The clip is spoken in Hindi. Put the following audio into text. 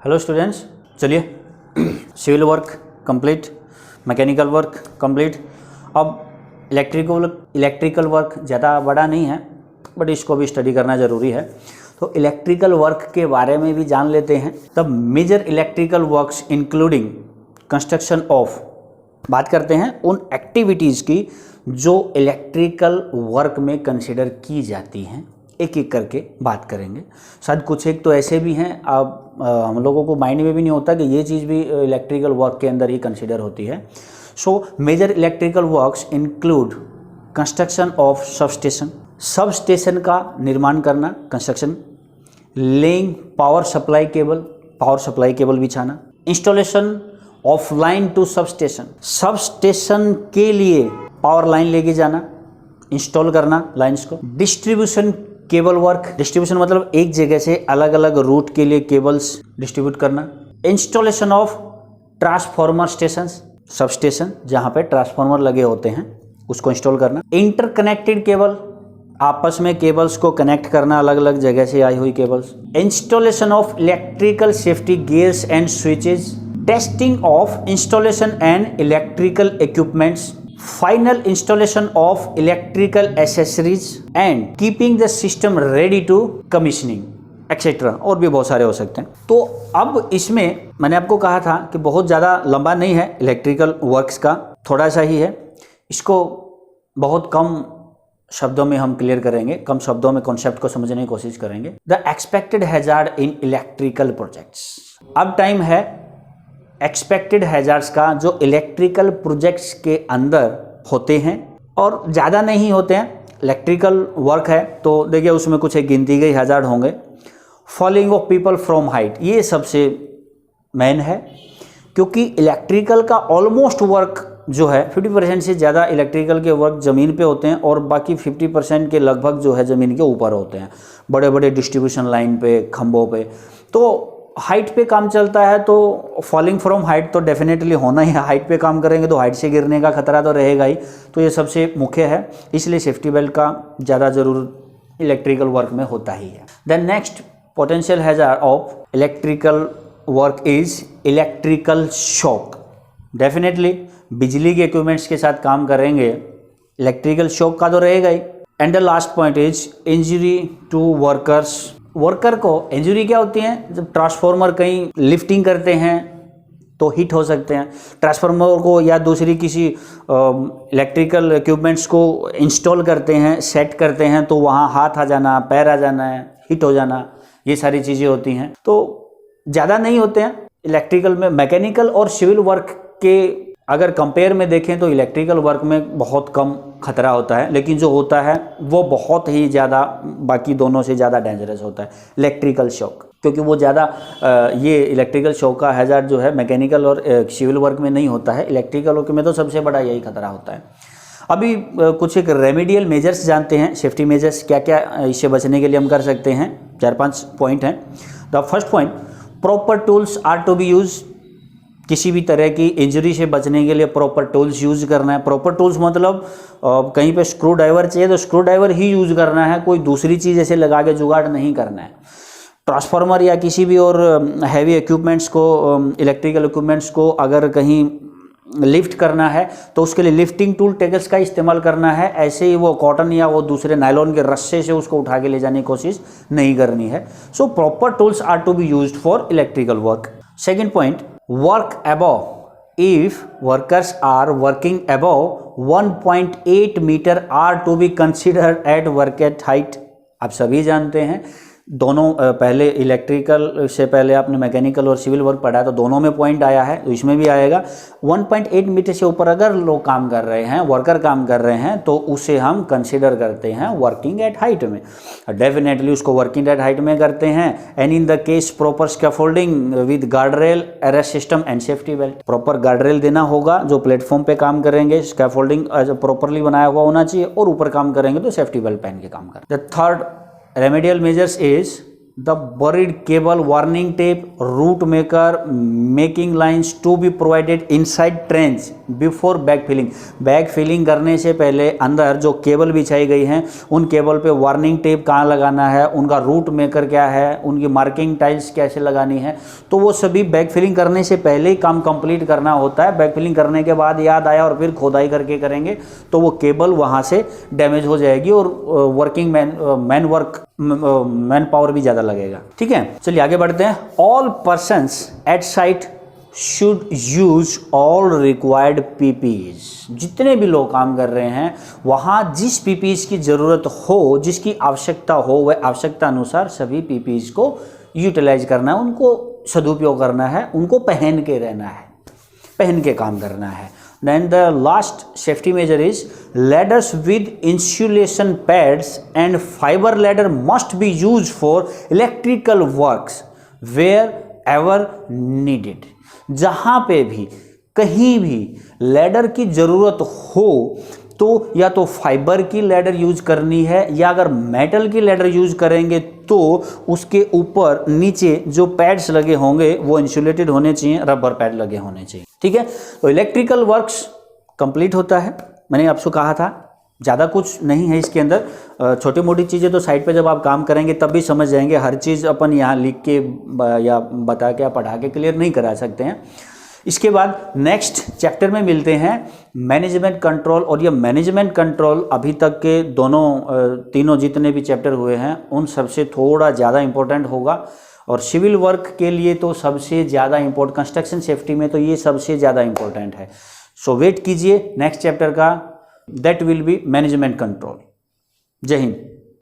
हेलो स्टूडेंट्स, चलिए civil work complete, mechanical work complete. अब इलेक्ट्रिकल वर्क ज़्यादा बड़ा नहीं है बट इसको भी स्टडी करना ज़रूरी है। तो इलेक्ट्रिकल वर्क के बारे में भी जान लेते हैं। The major electrical works including construction of, बात करते हैं उन एक्टिविटीज़ की जो इलेक्ट्रिकल वर्क में कंसिडर की जाती हैं। एक एक करके बात करेंगे। शायद कुछ एक तो ऐसे भी हैं अब हम लोगों को माइंड में भी नहीं होता कि ये चीज़ भी इलेक्ट्रिकल वर्क के अंदर ही कंसिडर होती है। So major electrical works include construction of sub station का निर्माण करना, construction, laying power supply cable बिछाना, installation of line to sub station के लिए पावर लाइन लेके जाना, इंस्टॉल करना लाइंस को, डिस्ट्रीब्यूशन केबल वर्क, डिस्ट्रीब्यूशन मतलब एक जगह से अलग अलग रूट के लिए केबल्स डिस्ट्रीब्यूट करना, installation of transformer sub station जहां पे ट्रांसफार्मर लगे होते हैं उसको इंस्टॉल करना, इंटरकनेक्टेड केबल, आपस में केबल्स को कनेक्ट करना, अलग अलग जगह से आई हुई cables, installation of electrical safety gears and switches, testing of installation and electrical equipments, final installation of electrical accessories and keeping the system ready to commissioning etcetera, और भी बहुत सारे हो सकते हैं। तो अब इसमें मैंने आपको कहा था कि बहुत ज़्यादा लंबा नहीं है इलेक्ट्रिकल वर्क्स का, थोड़ा सा ही है। इसको बहुत कम शब्दों में हम क्लियर करेंगे, कम शब्दों में कॉन्सेप्ट को समझने की कोशिश करेंगे। The expected hazard in electrical projects, अब टाइम है एक्सपेक्टेड हैजार्ड्स का जो इलेक्ट्रिकल प्रोजेक्ट्स के अंदर होते हैं और ज़्यादा नहीं होते हैं। इलेक्ट्रिकल वर्क है तो देखिए उसमें कुछ एक गिनती गई हैजार्ड होंगे। Falling of people from height, ये सबसे मेन है क्योंकि इलेक्ट्रिकल का ऑलमोस्ट वर्क जो है 50% से ज़्यादा इलेक्ट्रिकल के वर्क ज़मीन पे होते हैं और बाकी 50% के लगभग जो है ज़मीन के ऊपर होते हैं, बड़े बड़े डिस्ट्रीब्यूशन लाइन पे, खंभों पे। तो हाइट पे काम चलता है तो फॉलिंग फ्रॉम हाइट तो डेफिनेटली होना ही है। हाइट पे काम करेंगे तो हाइट से गिरने का खतरा तो रहेगा ही, तो ये सबसे मुख्य है, इसलिए सेफ्टी बेल्ट का ज़्यादा ज़रूर इलेक्ट्रिकल वर्क में होता ही है। Then next potential hazard of electrical work is electrical shock. Definitely बिजली के इक्विपमेंट्स के साथ काम करेंगे, इलेक्ट्रिकल शॉक का तो रहेगा ही। And the last point is injury to workers. Worker को इंजरी क्या होती है, जब ट्रांसफार्मर कहीं लिफ्टिंग करते हैं तो हिट हो सकते हैं, ट्रांसफार्मर को या दूसरी किसी इलेक्ट्रिकल इक्विपमेंट्स को इंस्टॉल करते हैं, सेट करते हैं तो वहाँ हाथ आ जाना, पैर आ जाना है, हिट हो जाना, ये सारी चीज़ें होती हैं। तो ज़्यादा नहीं होते हैं इलेक्ट्रिकल में। मैकेनिकल और सिविल वर्क के अगर कंपेयर में देखें तो इलेक्ट्रिकल वर्क में बहुत कम खतरा होता है, लेकिन जो होता है वो बहुत ही ज़्यादा बाकी दोनों से ज़्यादा डेंजरस होता है इलेक्ट्रिकल शॉक, क्योंकि वो ज़्यादा ये इलेक्ट्रिकल शॉक का हैजार्ड जो है मैकेनिकल और सिविल वर्क में नहीं होता है, इलेक्ट्रिकल वर्क में तो सबसे बड़ा यही खतरा होता है। अभी कुछ एक रेमेडियल मेजर्स जानते हैं, सेफ्टी मेजर्स क्या क्या इससे बचने के लिए हम कर सकते हैं। 4-5 पॉइंट हैं। The first point, proper tools are to be use. किसी भी तरह की इंजरी से बचने के लिए प्रॉपर टूल्स यूज करना है। प्रॉपर टूल्स मतलब कहीं पे स्क्रू ड्राइवर चाहिए तो स्क्रू ड्राइवर ही यूज करना है, कोई दूसरी चीज़ ऐसे लगा के जुगाड़ नहीं करना है। ट्रांसफार्मर या किसी भी और हैवी इक्विपमेंट्स को, इलेक्ट्रिकल इक्विपमेंट्स को अगर कहीं लिफ्ट करना है तो उसके लिए लिफ्टिंग टूल टेगल्स का इस्तेमाल करना है। ऐसे ही वो कॉटन या वो दूसरे नायलॉन के रस्से से उसको उठा के ले जाने की कोशिश नहीं करनी है। So proper tools are to be used for electrical work. Second point, work above। If workers are working above 1.8 meter are to be considered at work at height। आप सभी जानते हैं दोनों, पहले इलेक्ट्रिकल से पहले आपने मैकेनिकल और सिविल वर्क पढ़ा तो दोनों में पॉइंट आया है, तो इसमें भी आएगा। 1.8 मीटर से ऊपर अगर लोग काम कर रहे हैं, वर्कर काम कर रहे हैं, तो उसे हम कंसिडर करते हैं वर्किंग एट हाइट में। डेफिनेटली उसको वर्किंग एट हाइट में करते हैं। And in the case proper scaffolding with guard rail, arrest system and safety belt. Proper guard rail देना होगा, जो प्लेटफॉर्म पे काम करेंगे स्कैफोल्डिंग प्रॉपरली बनाया हुआ होना चाहिए, और ऊपर काम करेंगे तो सेफ्टी बेल्ट पहन के काम करें। The third remedial measures is the buried cable, warning tape, route maker, making lines to be provided inside trench before bag filling. Bag filling करने से पहले अंदर जो केबल बिछाई गई हैं उन केबल पे वार्निंग टेप कहाँ लगाना है, उनका रूट मेकर क्या है, उनकी मार्किंग टाइल्स कैसे लगानी है, तो वो सभी बैग फिलिंग करने से पहले ही काम कंप्लीट करना होता है। बैग फिलिंग करने के बाद याद आया और फिर खोदाई करके करेंगे तो वो केबल वहाँ से डैमेज हो जाएगी और वर्किंग मैन पावर भी ज़्यादा लगेगा। ठीक है, चलिए आगे बढ़ते हैं। All persons at site should use all required PPEs. जितने भी लोग काम कर रहे हैं वहाँ जिस पीपीईज की ज़रूरत हो, जिसकी आवश्यकता हो, वह आवश्यकता अनुसार सभी पीपीईज को यूटिलाइज करना है, उनको सदुपयोग करना है, उनको पहन के रहना है, पहन के काम करना है। Then the last safety measure is ladders with insulation pads and fiber ladder must be used for electrical works wherever needed। जहाँ पे भी कहीं भी लैडर की ज़रूरत हो तो या तो फाइबर की लैडर यूज करनी है, या अगर मेटल की लैडर यूज करेंगे तो उसके ऊपर नीचे जो पैड्स लगे होंगे वो इंसुलेटेड होने चाहिए, रबर पैड लगे होने चाहिए। ठीक है, तो इलेक्ट्रिकल वर्क्स कंप्लीट होता है। मैंने आपसे कहा था ज़्यादा कुछ नहीं है इसके अंदर, छोटी मोटी चीज़ें तो साइड पे जब आप काम करेंगे तब भी समझ जाएंगे। हर चीज़ अपन यहाँ लिख के या बता के या पढ़ा के क्लियर नहीं करा सकते हैं। इसके बाद नेक्स्ट चैप्टर में मिलते हैं मैनेजमेंट कंट्रोल। और ये मैनेजमेंट कंट्रोल अभी तक के तीनों जितने भी चैप्टर हुए हैं उन सबसे थोड़ा ज़्यादा इंपॉर्टेंट होगा, और सिविल वर्क के लिए तो सबसे ज़्यादा इंपॉर्टेंट, कंस्ट्रक्शन सेफ्टी में तो ये सबसे ज़्यादा इंपॉर्टेंट है। सो वेट कीजिए नेक्स्ट चैप्टर का, that will be management control. जय हिंद।